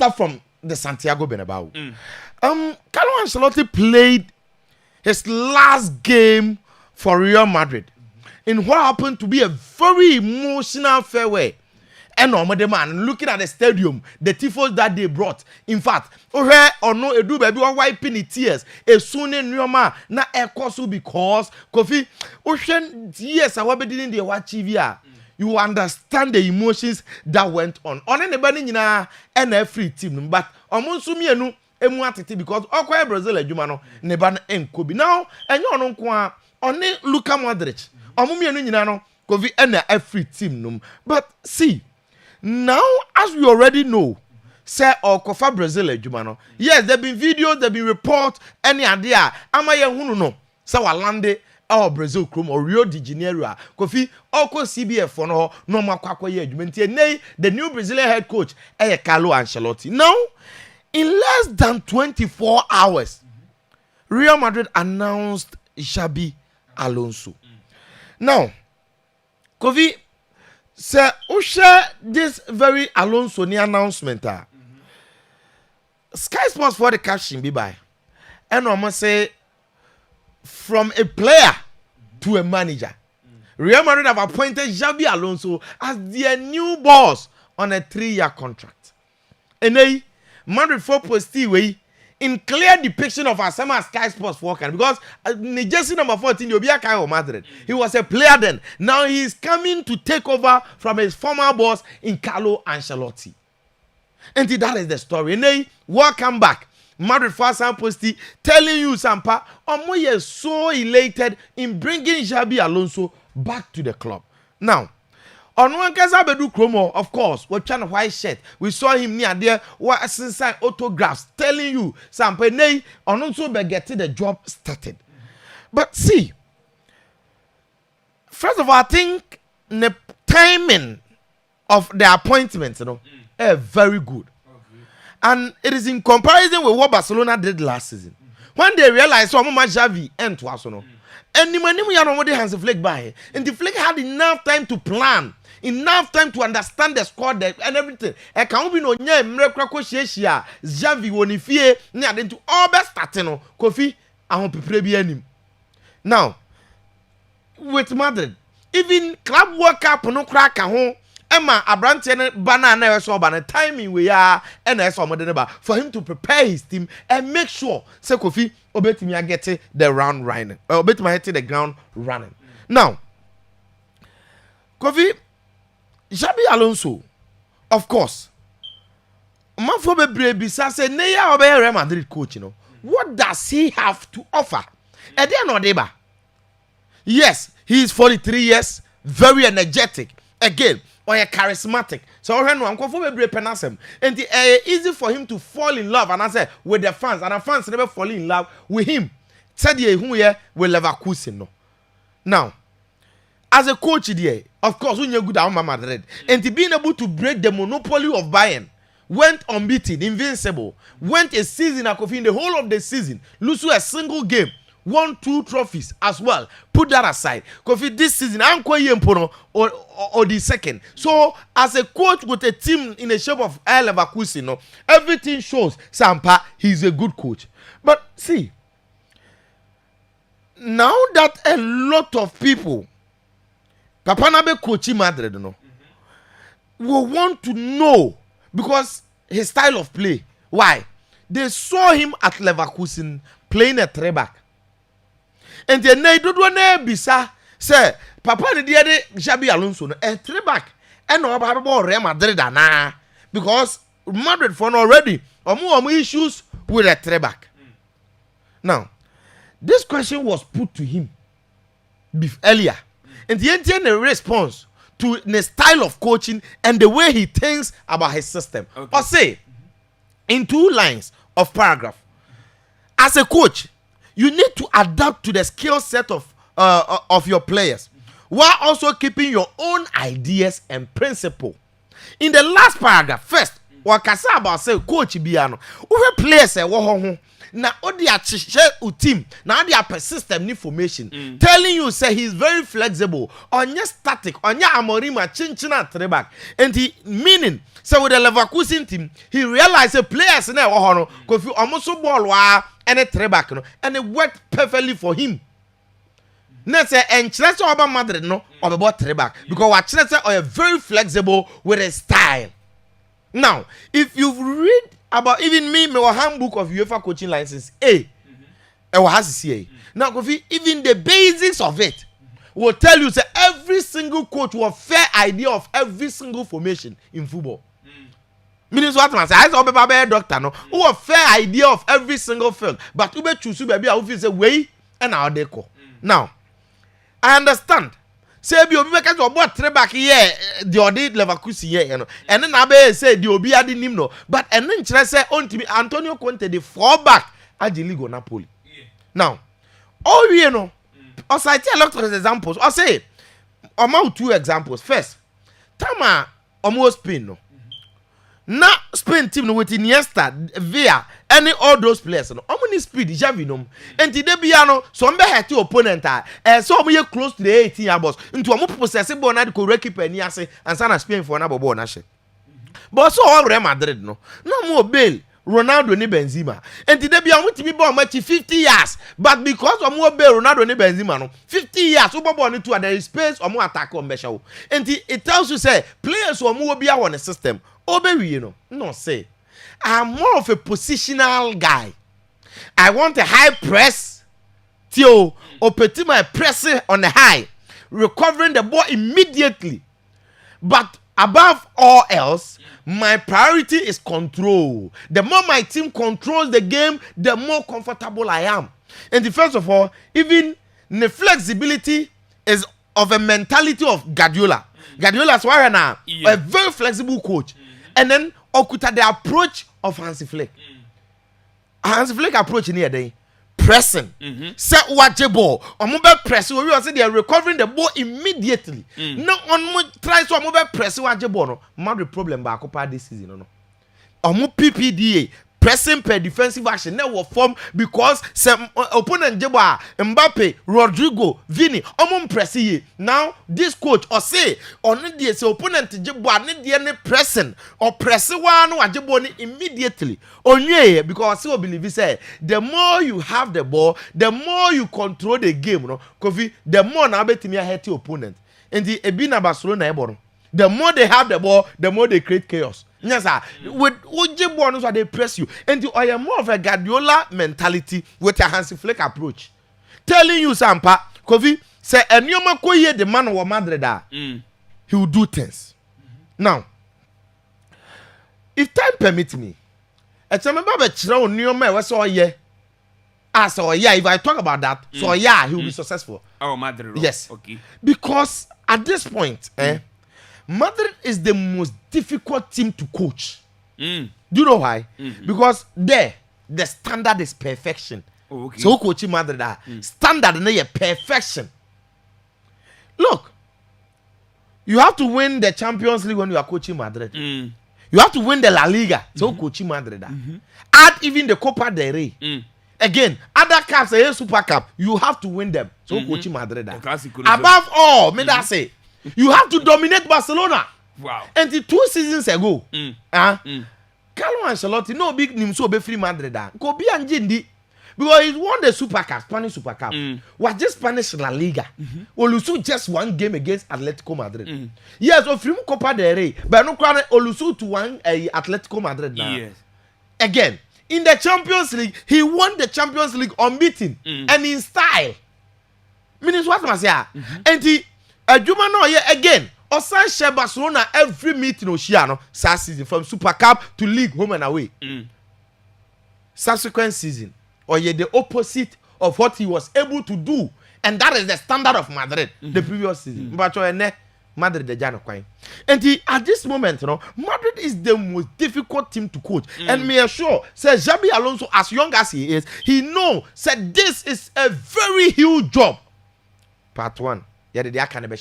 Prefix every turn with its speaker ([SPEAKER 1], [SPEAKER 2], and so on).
[SPEAKER 1] start from the Santiago Bernabeu. Carlo Ancelotti played his last game for Real Madrid in what happened to be a very emotional farewell. And man, looking at the stadium, the tifos that they brought. In fact, or no, a do baby one wiping the tears. A soon in your man, na a cosu because Kofi Ocean yes, I was in the watch TV. You understand the emotions that went on. On anybody in a every team, but almost me no emuatiti because okwa Brazil adwuma ne ba enkobi. Now, enyo no nko on Luka Modric. Omumi no nyina no Kofi na every team no. But see, now, as we already know, say Kofa Brazil adwuma. Yes, there been videos, there been reports, any idea. Ama ye hunu no. Say walande Brazil krom or Rio de Janeiro. Kofi oko CBF for no makwakwa ye adwuma. Nti the new Brazilian head coach Carlo Ancelotti. Now, in less than 24 hours, Real Madrid announced Xabi Alonso. Now, Kofi Sir, share this very Alonso ni announcement. Sky Sports for the caption be by. And I must say, from a player to a manager, Real Madrid have appointed Xabi Alonso as their new boss on a 3-year contract. And they Madrid for way in clear depiction of our summer Sky Sports worker because jersey number 14 Yobiaka Madrid. He was a player then. Now he is coming to take over from his former boss in Carlo Ancelotti. And that is the story. And then welcome back. Madrid for some posty telling you Sampa Omo is so elated in bringing Xabi Alonso back to the club. Now, on one case, Chromo, of course, we're trying to white shirt. We saw him near there, what sign autographs telling you something. Nay, on also be getting the job started. But see, first of all, I think the timing of the appointment, very good. And it is in comparison with what Barcelona did last season. When they realized how much Xavi and Tuasono. And the money we are on the hands of Flick by. And the Flick had enough time to plan. Enough time to understand the squad and everything. I can't be no nye mrekwa sheshia Xavi wonifie ni adentu all best starting Kofi ahon prepare bi anim. Now with Madrid, even club work up no crack ho Emma Abrante banana so ban timing we are and so ba for him to prepare his team and make sure say Kofi obetimi get the round running. Obetimi hit the ground running. Now Kofi Xabi Alonso, of course. Manfo bebre bisa say neya obe Real Madrid coach, what does he have to offer? E dey no dey ba. Yes, he is 43 years, very energetic. Again, or charismatic. So manfo bebre penasem. And it's easy for him to fall in love and I say with the fans and the fans never fall in love with him. Said ye who here will Leverkusen no. Now, as a coach there, of course, when you're good at Madrid, and being able to break the monopoly of Bayern, went unbeaten, invincible, went a season, in the whole of the season, lose a single game, won 2 trophies as well. Put that aside. Kofi this season, I'm quite or the second. So, as a coach with a team in the shape of Leverkusen, everything shows Sampa, he's a good coach. But see, now that a lot of people Papa Nabe coaching Madrid, we want to know because his style of play. Why? They saw him at Leverkusen playing a 3-back. And then they don't want to be say, Papa the other Xabi Alonso a 3-back. And no about Real Madrid because Madrid for already more issues with a 3-back. Now, this question was put to him earlier. And the entire response to the style of coaching and the way he thinks about his system. Okay. Or say, in 2 lines of paragraph, as a coach, you need to adapt to the skill set of your players, while also keeping your own ideas and principle. In the last paragraph, first, what I say about say coach biano, we players say na odi a share team na odi a persistent information telling you say he's very flexible onye static onye Amorima chinchina at the back and he meaning so with the Leverkusen team he realized the players na wo ho no Kofi omoso ball wa any three back no and it worked perfectly for him. Na say enchese oba Madrid no obebo three back because what say are very flexible with his style. Now if you read about even me handbook of UEFA coaching license A has here. Now Kofi even the basics of it will tell you say every single coach will fair idea of every single formation in football. Meaning what man say I say be doctor no who a fair idea of every single field but you be choose baby I feel say way and how they call. Now I understand say bi obi be catch obo three back here the odi Leverkusen here you know and then abe say the obi adi nim no but and nkyere say ontimi Antonio Conte the four back at the league of Napoli. Now all you know I cite a lot of examples. I say among two examples. First Tama almost Spain no na Spain team no with Iniesta via any all those players no how many speed Xavi no and the bia no so mbe hurt opponent so omo close to the 18 year boss into omo possess ball na the correct keeper ni ase and sana Spain for na ball na she but so all Real Madrid no mo Bale Ronaldo ni Benzema and the bia omo timi ball match 50 years but because omo Bale Ronaldo ni Benzema no 50 years omo ball ni to there is space omo attack on besha and it tells you say players omo bia on the system Obewi, you know, no say. I'm more of a positional guy. I want a high press. Tio, or petit my pressing on the high, recovering the ball immediately. But above all else, my priority is control. The more my team controls the game, the more comfortable I am. And first of all, even the flexibility is of a mentality of Guardiola. Guardiola's why now a very flexible coach. And then okuta the approach of Hansi Flick. Hansi Flick approach in here day pressing. Set watch the ball. On mobile press. We will say they are recovering the ball immediately. No on try to mobile press watch the ball. No, Madrid problem back up this season. No. On PPDA pressing per defensive action never form because some opponent Jeba, Mbappe, Rodrigo, Vini, pressing. Now this coach or say on the opponent Jeba need any pressing or pressing one or Jeboni immediately. Onye because I believe he said the more you have the ball, the more you control the game. No, Kofi, the more na bet me hurt your opponent. And the Ebina Barcelona ebono. The more they have the ball, the more they create chaos. Yes, sir. With Ojibwe, so they press you. And you are more of a Guardiola mentality with a Hansi Flick approach. Telling you, Sampa, Kofi, say, and you ma koye the man of Madrid, he will do things. Now, if time permits me, I remember the children new man was so yeah. So yeah, if I talk about that, so yeah, he will be successful.
[SPEAKER 2] Oh, Madrid.
[SPEAKER 1] Yes.
[SPEAKER 2] Okay.
[SPEAKER 1] Because at this point, Madrid is the most difficult team to coach. Do you know why? Because there, the standard is perfection.
[SPEAKER 2] Oh, okay.
[SPEAKER 1] So coaching Madrid, standard is perfection. Look, you have to win the Champions League when you are coaching Madrid. You have to win the La Liga. So coaching Madrid. Add even the Copa del Rey. Again, other cups, a Super Cup, you have to win them. So coaching Madrid. Above all, may I say, you have to dominate Barcelona.
[SPEAKER 2] Wow.
[SPEAKER 1] And 2 seasons ago, Carlo Ancelotti no big name so be free Madrid. Go be Anjindi because he won the Super Cup, Spanish Super Cup. Was just Spanish La Liga. Olusu just one game against Atletico Madrid. Yes, of free Copa del Rey, but no crown Olusu to one Atletico Madrid now. Yes. Again, in the Champions League, he won the Champions League unbeaten and in style. Meaning what was here? And he Juma no again. Osan share Barcelona every meeting Oceano season from Super Cup to league home and away. Subsequent season, or the opposite of what he was able to do, and that is the standard of Madrid the previous season. But Madrid the Jano Quine. And at this moment, Madrid is the most difficult team to coach. And me assure, says Xabi Alonso, as young as he is, he knows said this is a very huge job. Part 1. Yeah, they are kind of